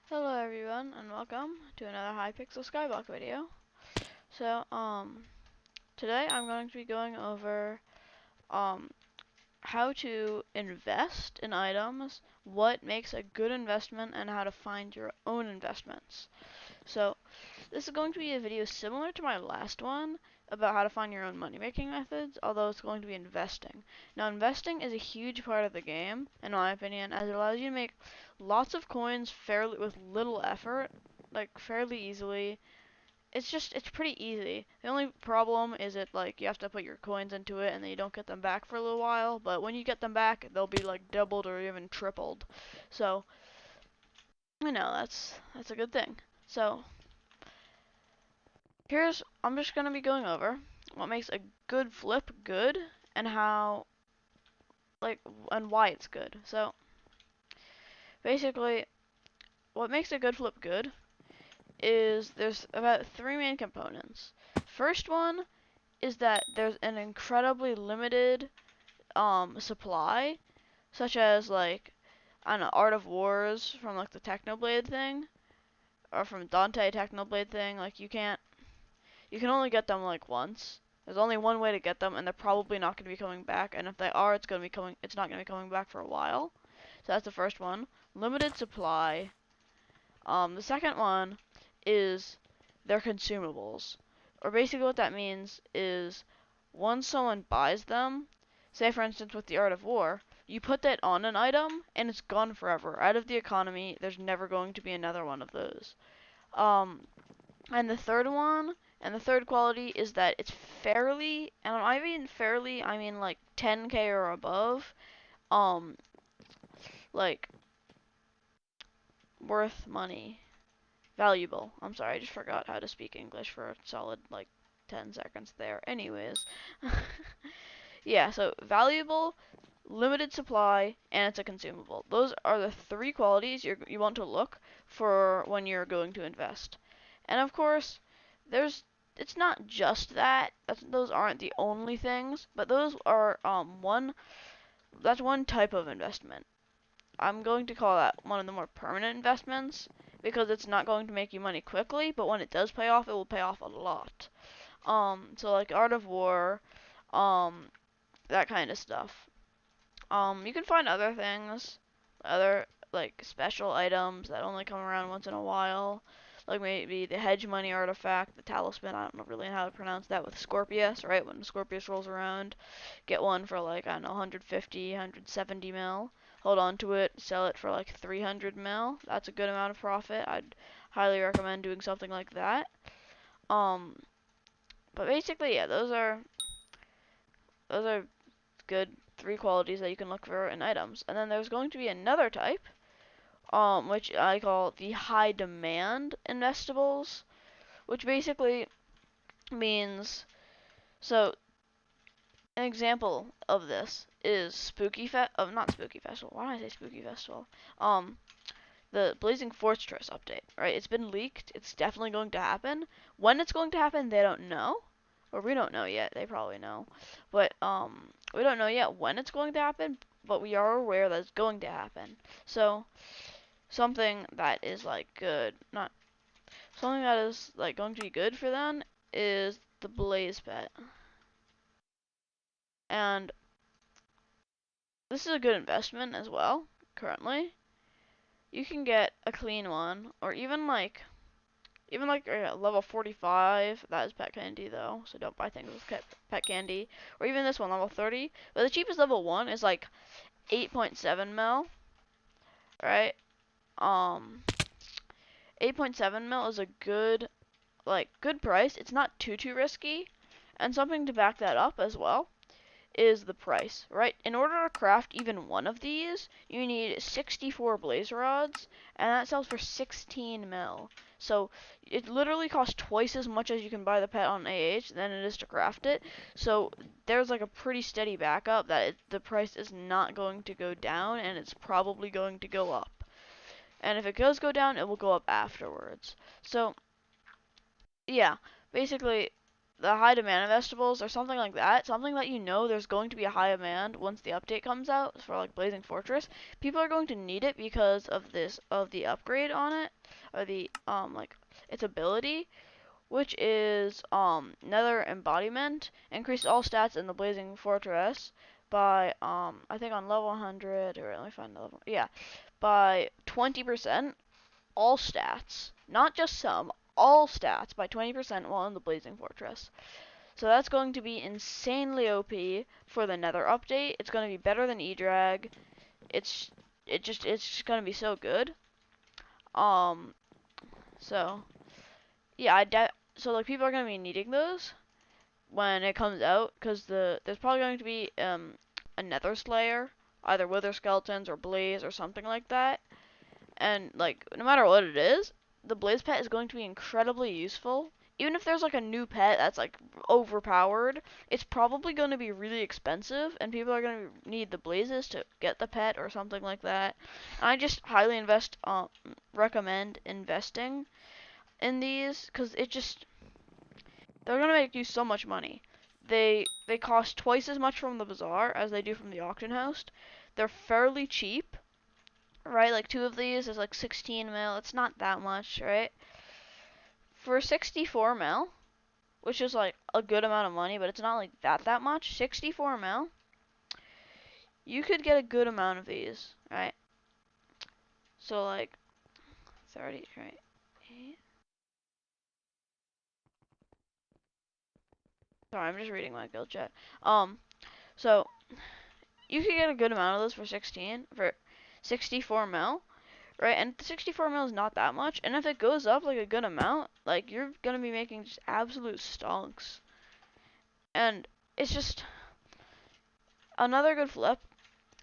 Hello everyone and welcome to another Hypixle Skyblock video. So, today I'm going to be going over, how to invest in items, what makes a good investment, and how to find your own investments. So, this is going to be a video similar to my last one about how to find your own money-making methods, although it's going to be investing. Now, investing is a huge part of the game, in my opinion, as it allows you to make lots of coins fairly with little effort, like fairly easily. It's pretty easy. The only problem is you have to put your coins into it and then you don't get them back for a little while, but when you get them back, they'll be like doubled or even tripled. So, that's a good thing. So, I'm just going to be going over what makes a good flip good and how, and why it's good. So, basically, what makes a good flip good is there's about three main components. First one is that there's an incredibly limited supply, such as I don't know, Art of Wars from the Technoblade thing, or from Dante Technoblade thing. You can only get them once. There's only one way to get them, and they're probably not going to be coming back. And if they are, it's not going to be coming back for a while. So that's the first one. Limited supply. The second one is their consumables. Or basically what that means is once someone buys them, say for instance with the Art of War, you put that on an item and it's gone forever. Out of the economy, there's never going to be another one of those. Um, and the third quality is that it's fairly, and I mean fairly, I mean like 10k or above, um, like worth money. Valuable. I'm sorry, I just forgot how to speak English for a solid 10 seconds there. Anyways. Yeah, so valuable, limited supply, and it's a consumable. Those are the three qualities you want to look for when you're going to invest. And of course, it's not just that. Those aren't the only things, but those are that's one type of investment. I'm going to call that one of the more permanent investments because it's not going to make you money quickly, but when it does pay off, it will pay off a lot. So like Art of War, um, that kind of stuff. You can find other things, other special items that only come around once in a while, like maybe the hedge money artifact, the talisman. I don't know really how to pronounce that with Scorpius, right? When Scorpius rolls around, get one for I don't know 150, 170 mil. Hold on to it, sell it for 300 mil. That's a good amount of profit. I'd highly recommend doing something like that. Um, but basically, yeah, those are good three qualities that you can look for in items. And then there's going to be another type, which I call the high demand investables, which basically means, so an example of this is not Spooky Festival. Why did I say Spooky Festival? Um, the Blazing Fortress update, right? It's been leaked. It's definitely going to happen. When it's going to happen, they don't know. Or we don't know yet. They probably know. But we don't know yet when it's going to happen, but we are aware that it's going to happen. So something that is good, not something that is going to be good for them is the Blaze Pet. And this is a good investment as well, currently. You can get a clean one, or even level 45. That is pet candy though, so don't buy things with pet candy. Or even this one, level 30. But the cheapest level 1 is 8.7 mil, right? Um, 8.7 mil is a good price. It's not too risky, and something to back that up as well is the price, right? In order to craft even one of these, you need 64 blaze rods, and that sells for 16 mil. So it literally costs twice as much as you can buy the pet on AH than it is to craft it. So there's a pretty steady backup that the price is not going to go down, and it's probably going to go up. And if it does go down, it will go up afterwards. So yeah, basically the high demand investables or something like that, something that you know there's going to be a high demand once the update comes out for like Blazing Fortress. People are going to need it because of the upgrade on it, or the like its ability, which is Nether Embodiment, increase all stats in the Blazing Fortress by I think on level 100, or let me find the level, yeah, by 20%, all stats, not just some, all stats by 20% while in the Blazing Fortress. So that's going to be insanely OP for the Nether update. It's going to be better than E-Drag. It's just going to be so good. Um, so yeah, so like people are going to be needing those when it comes out, because there's probably going to be a Nether Slayer, either Wither Skeletons or Blaze or something like that. And like no matter what it is, the Blaze pet is going to be incredibly useful. Even if there's like a new pet that's like overpowered, it's probably going to be really expensive, and people are going to need the Blazes to get the pet or something like that. And I just highly recommend investing in these, because they're going to make you so much money. They cost twice as much from the bazaar as they do from the auction house. They're fairly cheap, right? Like two of these is like 16 mil. It's not that much, right? For 64 mil, which is like a good amount of money, but it's not like that much. 64 mil, you could get a good amount of these, right? So like 30, right? Sorry, I'm just reading my guild chat. So you could get a good amount of those for 64 mil, right? And 64 mil is not that much, and if it goes up like a good amount, like you're gonna be making just absolute stonks. And it's just another good flip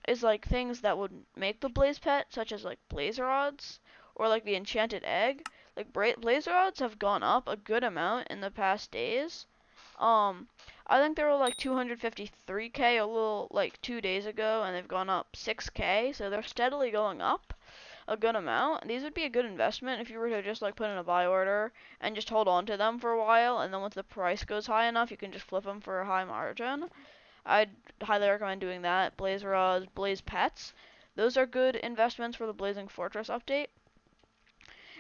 is like things that would make the blaze pet, such as like blaze rods or like the enchanted egg. Like blaze rods have gone up a good amount in the past days. I think they were like 253k a little like 2 days ago, and they've gone up 6k, so they're steadily going up a good amount. These would be a good investment if you were to just like put in a buy order and just hold on to them for a while, and then once the price goes high enough, you can just flip them for a high margin. I'd highly recommend doing that. Blaze rods, blaze pets. Those are good investments for the Blazing Fortress update.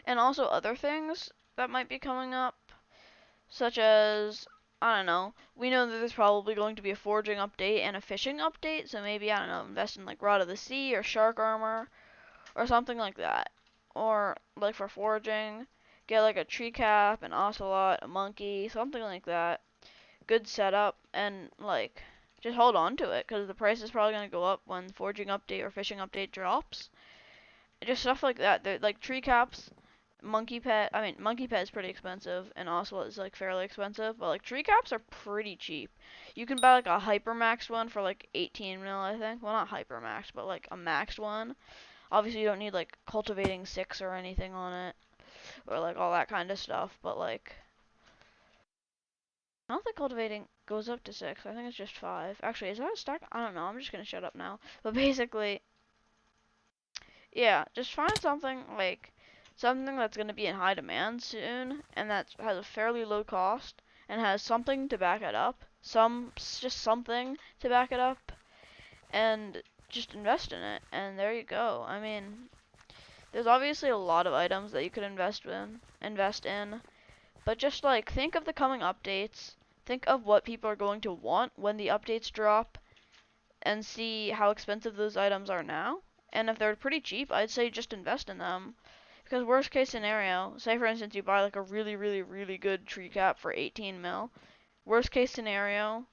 And also other things that might be coming up, such as, I don't know, we know that there's probably going to be a foraging update and a fishing update, so maybe, I don't know, invest in like Rod of the Sea or Shark Armor or something like that. Or like for foraging, get like a tree cap, an ocelot, a monkey, something like that. Good setup, and like just hold on to it, because the price is probably going to go up when foraging update or fishing update drops. Just stuff like that. They're, like tree caps, monkey pet is pretty expensive, and ocelot is like fairly expensive, but like tree caps are pretty cheap. You can buy like a hypermax one for like 18 mil, I think. Well, not hypermax, but like a max one. Obviously, you don't need like cultivating 6 or anything on it, or like all that kind of stuff, but like I don't think cultivating goes up to 6. I think it's just 5. Actually, is that a stack? I don't know. I'm just gonna shut up now. But basically, yeah, just find something that's gonna be in high demand soon, and that has a fairly low cost, and has something to back it up. Just something to back it up, and just invest in it. And there you go. I mean, there's obviously a lot of items that you could invest in. But just like think of the coming updates, think of what people are going to want when the updates drop, and see how expensive those items are now. And if they're pretty cheap, I'd say just invest in them. Because worst case scenario, say for instance you buy like a really really really good tree cap for 18 mil. Worst case scenario,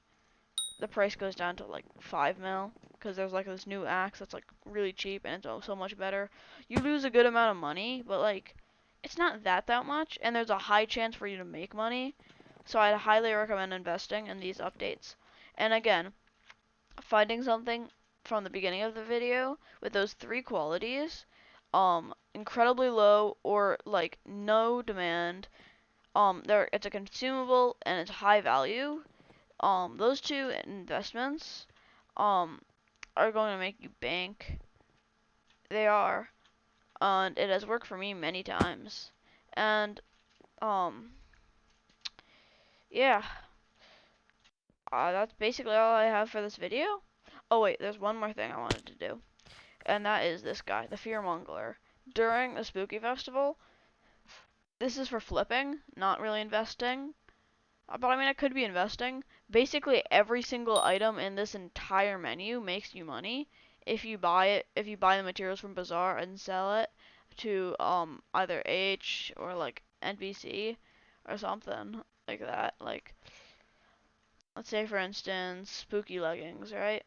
the price goes down to like 5 mil, because there's like this new axe that's like really cheap and it's so much better. You lose a good amount of money, but like it's not that much, and there's a high chance for you to make money. So I'd highly recommend investing in these updates. And again, finding something from the beginning of the video with those 3 qualities, incredibly low or like no demand, it's a consumable and it's high value. Those 2 investments, are going to make you bank. They are, and it has worked for me many times. And, yeah, That's basically all I have for this video. Oh wait, there's one more thing I wanted to do, and that is this guy, the Fearmonger. During the Spooky Festival, this is for flipping, not really investing. But I mean, I could be investing. Basically, every single item in this entire menu makes you money if you buy it. If you buy the materials from Bazaar and sell it to either H or like NPC or something like that. Like, let's say for instance, spooky leggings, right?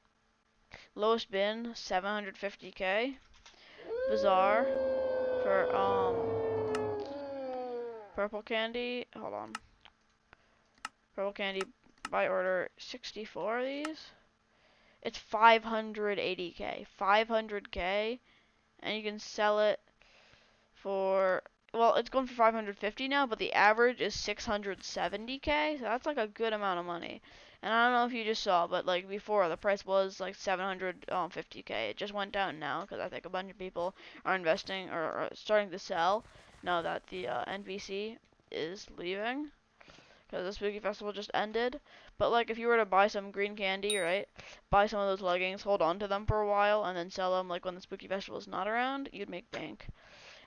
Lowest bin 750k. Bazaar for purple candy. Hold on. Purple candy by order 64 of these. It's 580k. 500k, and you can sell it for, well, it's going for 550 now, but the average is 670k, so that's like a good amount of money. And I don't know if you just saw, but like before, the price was like 750k. It just went down now because I think a bunch of people are investing or are starting to sell now that the NVC is leaving because the Spooky Festival just ended. But like if you were to buy some green candy, right? Buy some of those leggings, hold on to them for a while, and then sell them like when the Spooky Festival is not around, you'd make bank.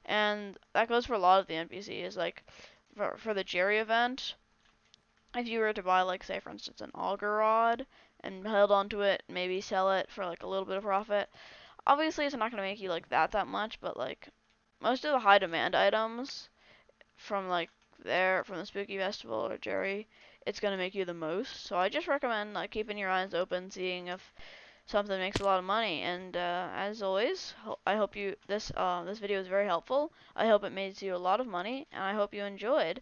And that goes for a lot of the NPCs. Like for the Jerry event, if you were to buy like say for instance an auger rod and held onto it, maybe sell it for like a little bit of profit. Obviously, it's not gonna make you like that much, but like most of the high demand items from like there from the Spooky Festival or Jerry, it's gonna make you the most. So I just recommend like keeping your eyes open, seeing if something makes a lot of money. And as always, I hope you this video is very helpful. I hope it made you a lot of money, and I hope you enjoyed.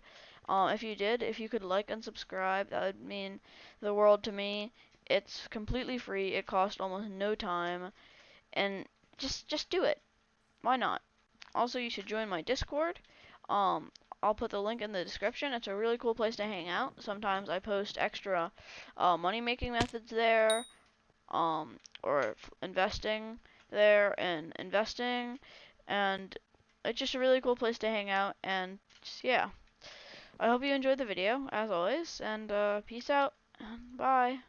If you did, if you could like and subscribe, that would mean the world to me. It's completely free. It costs almost no time, and just do it. Why not? Also, you should join my Discord. Um, I'll put the link in the description. It's a really cool place to hang out. Sometimes I post extra money making methods there, or investing there and investing, and it's just a really cool place to hang out. And just, yeah, I hope you enjoyed the video as always, and peace out. Bye.